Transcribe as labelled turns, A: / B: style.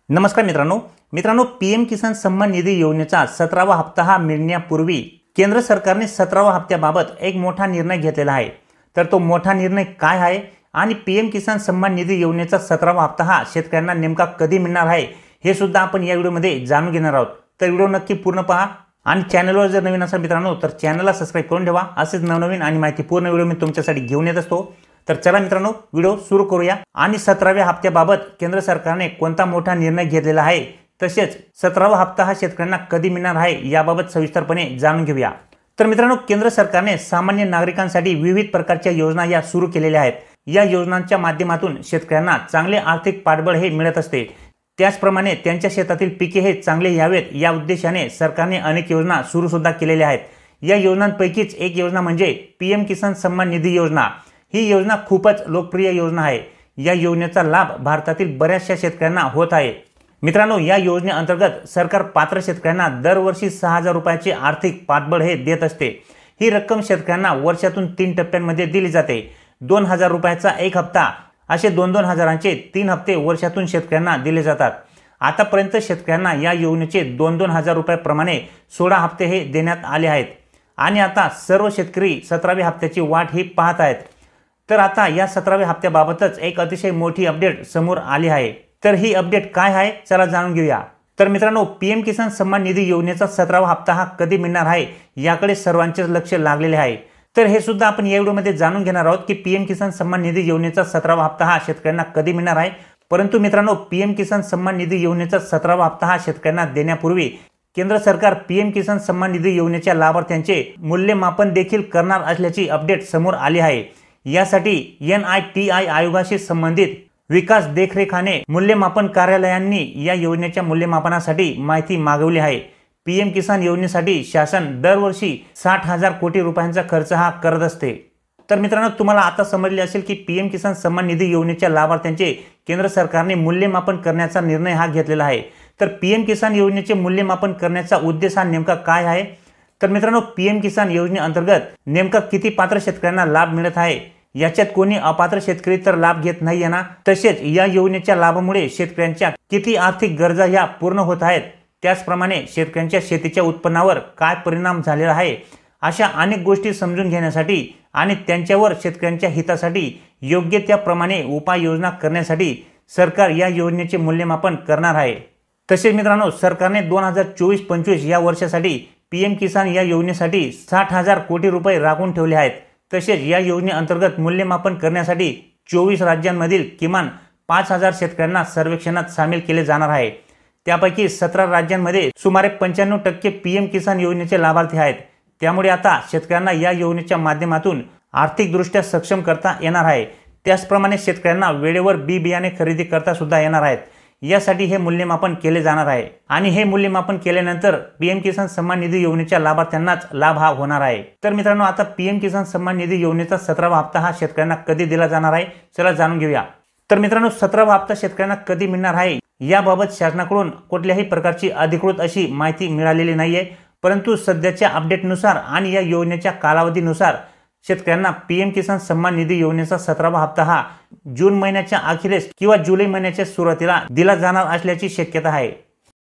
A: नमस्कार मित्रांनो पीएम किसान सन्मान निधी योजनेचा 17वा हप्ता हा मिळण्यापूर्वी केंद्र सरकारने 17वा हप्त्याबाबत एक मोठा निर्णय घेतलेला आहे। तर तो मोठा निर्णय काय आहे आणि पीएम किसान सन्मान निधी योजनेचा 17वा हप्ता हा शेतकऱ्यांना नेमका कधी मिळणार आहे हे सुद्धा आपण या व्हिडिओमध्ये जाणून घेणार आहोत। तर व्हिडिओ नक्की पूर्ण पहा आणि चॅनलवर जर नवीन असाल मित्रांनो तर चॅनलला सबस्क्राइब करून ठेवा। असेच नवनवीन आणि माहितीपूर्ण व्हिडिओ मी तुमच्यासाठी घेऊन येत असतो। तर चला मित्रांनो व्हिडिओ सुरू करूया आणि 17व्या हप्त्याबाबत केंद्र सरकारने कोणता मोठा निर्णय घेतलेला आहे तसेच 17वा हप्ता हा शेतकऱ्यांना कधी मिळणार आहे याबाबत सविस्तरपणे जाणून घेऊया। तर मित्रांनो केंद्र सरकारने सामान्य नागरिकांसाठी विविध प्रकारच्या योजना या सुरू केलेल्या आहेत। या योजनांच्या माध्यमातून शेतकऱ्यांना चांगले आर्थिक पाठबळ हे मिळत असते। त्याचप्रमाणे त्यांच्या शेतातील पिके हे चांगले यावेत या उद्देशाने सरकारने अनेक योजना सुरू सुद्धा केलेल्या आहेत। या योजनांपैकीच एक योजना म्हणजे पीएम किसान सन्मान निधी योजना। ही योजना खूपच लोकप्रिय योजना आहे। या योजनेचा लाभ भारतातील बऱ्याचशा शेतकऱ्यांना होत आहे। मित्रांनो या योजनेअंतर्गत सरकार पात्र शेतकऱ्यांना दरवर्षी 6000 रुपयाचे आर्थिक पाठबळ हे देत असते। ही रक्कम शेतकऱ्यांना वर्षातून 3 टप्प्यांमध्ये दिली जाते। 2000 रुपयाचा एक हप्ता असे 2-2 हजारांचे 3 हप्ते वर्षातून शेतकऱ्यांना दिले जातात। आतापर्यंत शेतकऱ्यांना या योजनेचे 2-2 हजार रुपयाप्रमाणे 16 हप्ते हे देण्यात आले आहेत आणि आता सर्व शेतकरी 17व्या हप्त्याची वाट ही पाहत आहेत। तर आता या 17व्या हप्त्याबाबतच एक अतिशय मोठी अपडेट समोर आली आहे। तर ही अपडेट काय आहे चला जाणून घेऊया। तर मित्रांनो पीएम किसान सन्मान निधी योजनेचा 17वा हप्ता हा कधी मिळणार आहे याकडे सर्वांचेच लक्ष लागलेले आहे। तर हे सुद्धा आपण या व्हिडिओमध्ये जाणून घेणार आहोत की पीएम किसान सन्मान निधी योजनेचा 17वा हप्ता हा शेतकऱ्यांना कधी मिळणार आहे। परंतु मित्रांनो पीएम किसान सन्मान निधी योजनेचा 17वा हप्ता हा शेतकऱ्यांना देण्यापूर्वी केंद्र सरकार पीएम किसान सन्मान निधी योजनेच्या लाभार्थ्यांचे मूल्यमापन देखील करणार असल्याची अपडेट समोर आली आहे। यासाठी NITI आयोगाशी संबंधित विकास देखरेखाने मूल्यमापन कार्यालयांनी या योजनेच्या मूल्यमापनासाठी माहिती मागवली आहे। पीएम किसान योजनेसाठी शासन दरवर्षी 60,000 कोटी रुपयांचा खर्च हा करत असते। तर मित्रांनो तुम्हाला आता समजले असेल की पीएम किसान सन्मान निधी योजनेच्या लाभार्थ्यांचे केंद्र सरकारने मूल्यमापन करण्याचा निर्णय हा घेतलेला आहे। तर पीएम किसान योजनेचे मूल्यमापन करण्याचा उद्देश हा नेमका काय आहे? तर मित्रांनो पीएम किसान योजनेअंतर्गत नेमका किती पात्र शेतकऱ्यांना लाभ मिळत आहे याच्यात कोणी अपात्र शेतकरी तर लाभ घेत नाहीये ना। तसेच या योजनेच्या लाभामुळे शेतकऱ्यांच्या किती आर्थिक गरजा ह्या पूर्ण होत आहेत, त्याचप्रमाणे शेतकऱ्यांच्या शेतीच्या उत्पन्नावर काय परिणाम झालेला आहे, अशा अनेक गोष्टी समजून घेण्यासाठी आणि त्यांच्यावर शेतकऱ्यांच्या हितासाठी योग्य त्याप्रमाणे उपाययोजना करण्यासाठी सरकार या योजनेचे मूल्यमापन करणार आहे। तसेच मित्रांनो सरकारने 2024-25 या वर्षासाठी पीएम किसान या योजनेसाठी 60,000 कोटी रुपये राखून ठेवले आहेत। तसेच या योजनेअंतर्गत मूल्यमापन करण्यासाठी 24 राज्यांमधील किमान 5000 शेतकऱ्यांना सर्वेक्षणात सामील केले जाणार आहे। त्यापैकी 17 राज्यांमध्ये सुमारे 95% पीएम किसान योजनेचे लाभार्थी आहेत। त्यामुळे आता शेतकऱ्यांना या योजनेच्या माध्यमातून आर्थिकदृष्ट्या सक्षम करता येणार आहे। त्याचप्रमाणे शेतकऱ्यांना वेळेवर बी बियाणे खरेदी करता सुद्धा येणार आहेत। यासाठी हे मूल्यमापन केले जाणार आहे आणि हे मूल्यमापन केल्यानंतर पीएम किसान सन्मान निधी योजनेच्या लाभार्थ्यांनाच लाभ हा होणार आहे। तर मित्रांनो आता पीएम किसान सन्मान निधी योजनेचा 17वा हप्ता हा शेतकऱ्यांना कधी दिला जाणार आहे चला जाणून घेऊया। तर मित्रांनो 17वा हप्ता शेतकऱ्यांना कधी मिळणार आहे याबाबत शासनाकडून कुठल्याही प्रकारची अधिकृत अशी माहिती मिळालेली नाहीये। परंतु सध्याच्या अपडेटनुसार आणि या योजनेच्या कालावधीनुसार शेतकऱ्यांना पीएम किसान सन्मान निधी योजनेचा 17वा हप्ता हा जून महिन्याच्या अखेरीस किंवा जुलै महिन्याच्या सुरुवातीला दिला जाणार असल्याची शक्यता आहे।